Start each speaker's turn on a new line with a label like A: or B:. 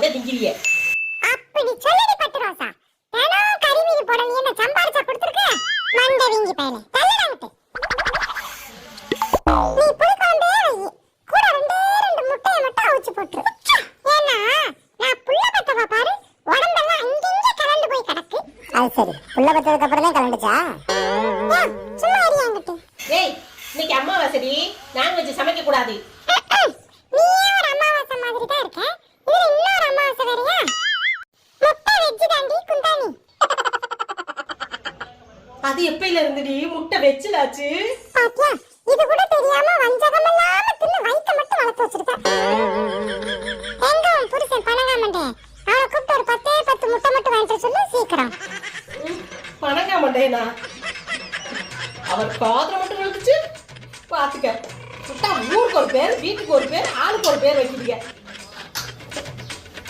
A: முட்டை திங்கிறியே.
B: அப்படி சொல்லடி பட்டு ரோசா. தினம் கறி மீன் போட நீ என்ன சம்பாரிச்சா கொடுத்துருக்க? மண்டை வீங்கி பயலே தள்ளடாங்கட்டு. நீ புளிக்குழம்பே வை, கூட ரெண்டு முட்டையை மட்டும் அவிச்சு போட்டுரு. ஏன்னா நான் புள்ள பத்தவா பாரு, உடம்பெல்லாம் அங்கங்க கலண்டு போய் கிடக்கு. அது சரி, புள்ள பத்ததுக்கு அப்புறம் தான் கலண்டுச்சா? சும்மா அறியாங்கட்டு.
A: ஏய், இன்னைக்கு அம்மாவாசடி, நான்வெஜ் சமைக்க கூடாது.
B: நீயே ஒரு அமாவாசை மாதிரி தான் இருக்க, இதுல இன்னொரு அமாவாசை வேறயா? முட்டை வெஜ் தாண்டி குந்தாணி.
A: அது எப்பையில இருந்துடி முட்டை வெச்சிலாச்சு?
B: பாத்தியா, இது கூட தெரியாம வஞ்சகம் இல்லாம தின்னு வயித்த மட்டும் வளர்த்து வச்சிருக்க. எங்க உன் புருஷன் பணங்காமண்டே, அவனை கூப்பிட்டு ஒரு 10 முட்டை மட்டும் வாங்கிட்டு சொல்லு சீக்கிரம்.
A: பணங்காமண்டேனா? அவர் காதுல மட்டும் விழுந்துச்சு பாத்துக்க. முட்டா ஊருக்கு ஒரு பேர், வீட்டுக்கு ஒரு பேர், ஆளுக்கு ஒரு பேர் வைக்கிறீங்க.